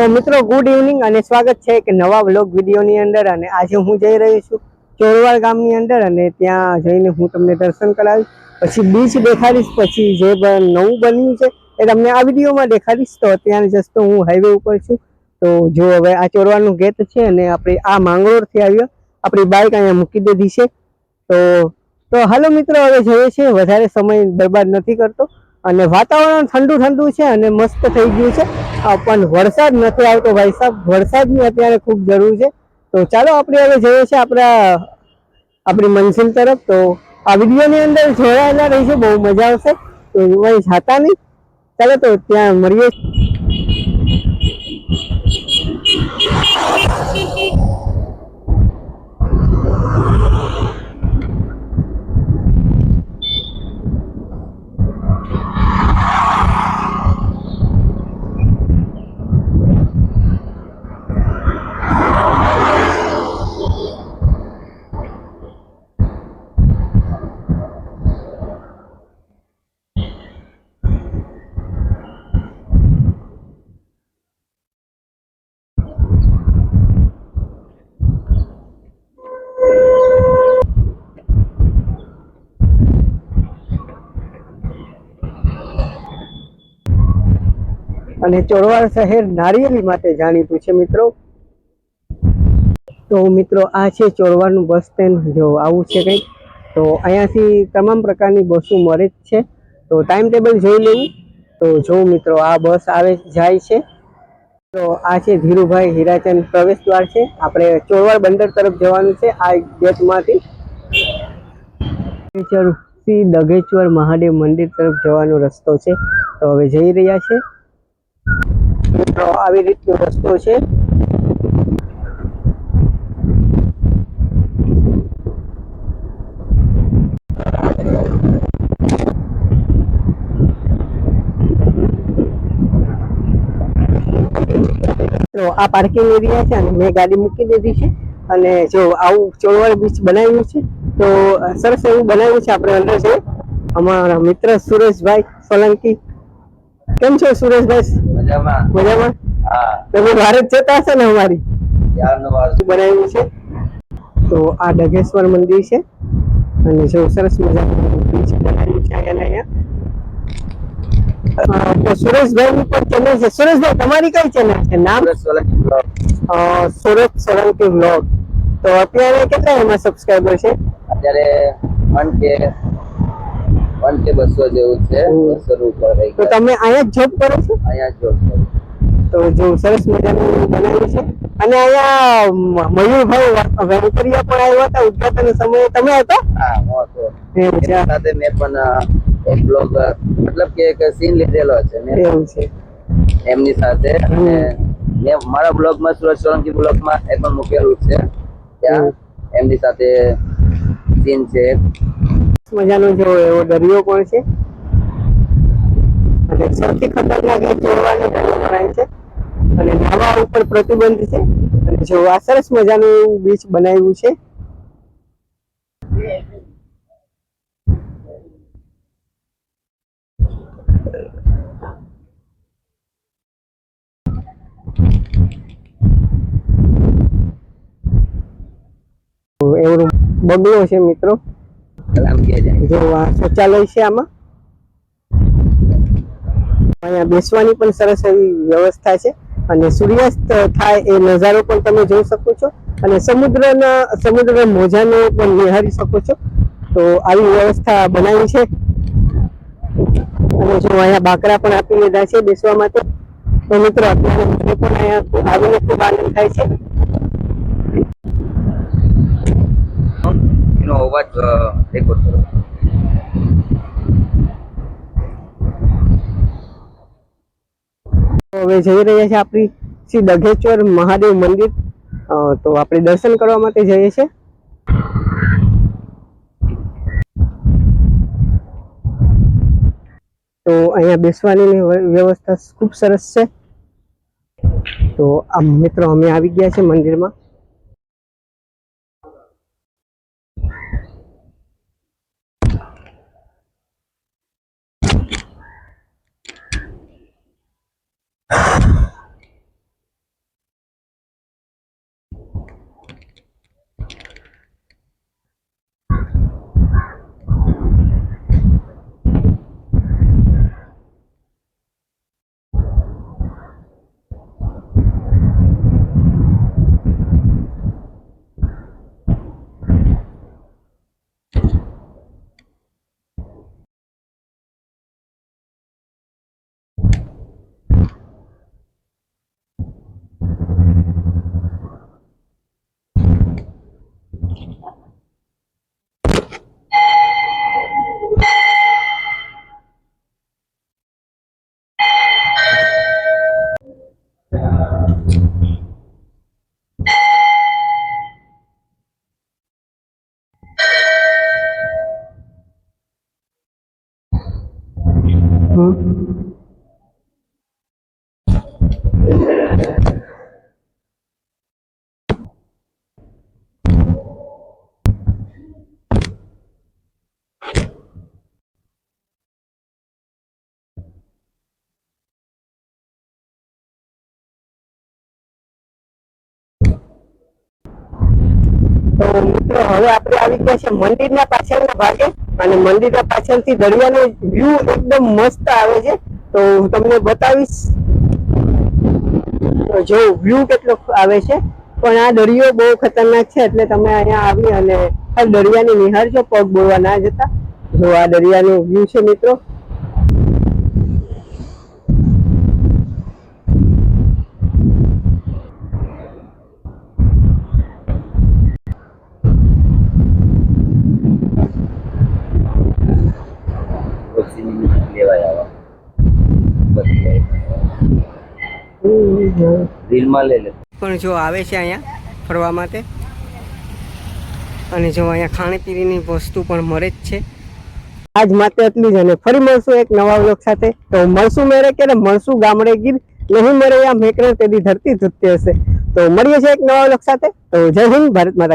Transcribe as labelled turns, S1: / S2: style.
S1: તો મિત્રો good evening અને સ્વાગત છે એક નવા વ્લોગ વિડીયોની અંદર। અને આજે હું જઈ રહી છું ચોરવાડ ગામની અંદર અને ત્યાં જઈને હું તમને દર્શન કરાવીશ, પછી બીચ દેખાડીશ, પછી જે નવું બન્યું છે એ તમને આ વિડીયોમાં દેખાડીશ। તો અત્યારે જસ્ટ હું હાઈવે ઉપર છું। તો જો હવે આ ચોરવાડનું ગેટ છે અને આપણે આ માંગરોળથી આવ્યો, આપણી બાઇક અહીંયા મૂકી દીધી છે। તો હાલો મિત્રો, હવે જઈએ છીએ, વધારે સમય બરબાદ નથી કરતો। અને વાતાવરણ ઠંડુ ઠંડુ છે અને મસ્ત થઈ ગયું છે, પણ વરસાદ નથી આવતો ભાઈ સાહેબ। વરસાદની અત્યારે ખૂબ જરૂર છે। તો ચાલો આપણે હવે જઈએ છીએ આપણી મંજિલ તરફ। તો આ વિડીયોની અંદર જોડાયેલા રહીશું, બહુ મજા આવશે। તો વहीं જાતા નહીં, ચાલો તો ત્યાં મળીએ। અને ચોરવાડ શહેર નારિયેળી માટે જાણીતું છે મિત્રો। તો મિત્રો આ છે ચોરવાડનું બસ સ્ટેન્ડ, જો આવું છે કંઈક। તો અહીંયાથી તમામ પ્રકારની બસો મળે જ છે। તો ટાઈમ ટેબલ જોઈ લેવું। તો જો મિત્રો આ બસ આવે જાય છે। તો આ છે ધીરુભાઈ હીરાચંદ પ્રવેશ દ્વાર છે, આપણે ચોરવાડ બંદર તરફ જવાનું છે આ ગેટમાંથી। દઘેશ્વર મહાદેવ મંદિર તરફ જવાનો રસ્તો છે। તો હવે જઈ રહ્યા છે મિત્રો, આવી રીતનો રસ્તો છે। તો આ પાર્કિંગ એરિયા છે અને મેં ગાડી મૂકી દીધી છે। અને જો આવું ચોરવાડ બીચ બનાવ્યું છે, તો સરસ એવું બનાવ્યું છે। આપણે અંદર છે અમારા મિત્ર સુરેશભાઈ સોલંકી। કેમ છો સુરેશભાઈ? મજામાં મજામાં। હા, તમે ભારત જતા હશો ને અમારી બનાવ્યું છે। તો આ ડગેશ્વર મંદિર છે અને જો સરસ મજાનું બીચ બનાવ્યું છે અહીંયા। તો સુરેશભાઈ ની પણ ચેનલ છે। સુરેશભાઈ, તમારી કઈ ચેનલ છે? નામ સુરેશ સોલંકી વ્લોગ। તો અત્યારે કેટલા એમાં સબસ્ક્રાઇબર છે? અત્યારે 1K 200 જેવું છે। 200 ઉપર રહી ગયા। તો તમે અહીંયા જ જોબ કરો છો? અહીંયા જોબ કરું। તો જો સરસ મજાનું બનાવ્યું છે। અને અહીંયા મયુરભાઈ વેંકરિયા પણ આવ્યા હતા ઉદઘાટન સમયે, તમે હતા? હા, હું હતો। સાથે મેં પણ એક બ્લોગ, મતલબ કે એક સીન લીધેલો છે એવું છે એમની સાથે। અને મેં મારા બ્લોગમાં, સુરેશ સોલંકી બ્લોગમાં એ પણ મૂકેલું છે, ત્યાં એમની સાથે સીન છે। મજાનો જો એવો દરિયો પણ છે અને સૌથી ખતરનાક એ ચોરવાડનો દરિયો ગણાય છે અને નાવા ઉપર પ્રતિબંધ છે। અને જો આ સરસ મજાનું એવું બીચ બનાવ્યું છે। એવું બગલો છે મિત્રો, જો આ શૌચાલય છે। આમાં અહીંયા બેસવાની પણ સરસ એવી વ્યવસ્થા છે અને સૂર્યાસ્ત થાય એ નજારો પણ તમે જોઈ શકો છો અને સમુદ્ર મોજાનો પણ નિહાળી શકો છો। તો આવી વ્યવસ્થા બનાવી છે। અને જો અહીંયા બાકડા પણ આપી લીધા છે બેસવા માટે। તો મિત્રો અત્યારે મને પણ અહીંયા આવીને ખૂબ આનંદ થાય છે। એનો અવાજ રેકોર્ડ કરો। હવે જઈ રહ્યા છે આપણી શ્રી દઘેશ્વર મહાદેવ મંદિર। તો આપણે દર્શન કરવા માટે જઈએ છીએ। તો અહીંયા બેસવાની વ્યવસ્થા ખૂબ સરસ છે। તો આ મિત્રો અમે આવી ગયા છે મંદિરમાં। તો મિત્રો હવે આપણે આવી ગયા છે મંદિરના પાછળના ભાગે, અને મંદિરના પાછળથી દરિયાનો વ્યૂ એકદમ મસ્ત આવે છે. તો હું તમને બતાવીશ. તો જો વ્યૂ કેટલો આવે છે, પણ આ દરિયો બહુ ખતરનાક છે, એટલે તમે અહીંયા આવી અને દરિયાને નિહાળજો, પગ બોલવા ના જતા. જો આ દરિયાનો વ્યૂ છે મિત્રો. પણ જો આવે છે અહીંયા ફરવા માટે, અને જો અહીંયા ખાણીપીણીની વસ્તુ પણ મળે જ છે. આજ માટે એટલી જ, અને ફરી મળશું એક નવા વ્લોગ સાથે. તો મળશું મેરે કે મળશું ગામડે ગીર, નહીં મળે યા મેકરણ તેની ધરતી ધૂતતી હશે. તો મળીએ છીએ એક નવા વ્લોગ સાથે. તો જય હિન્દ, ભારત માતા.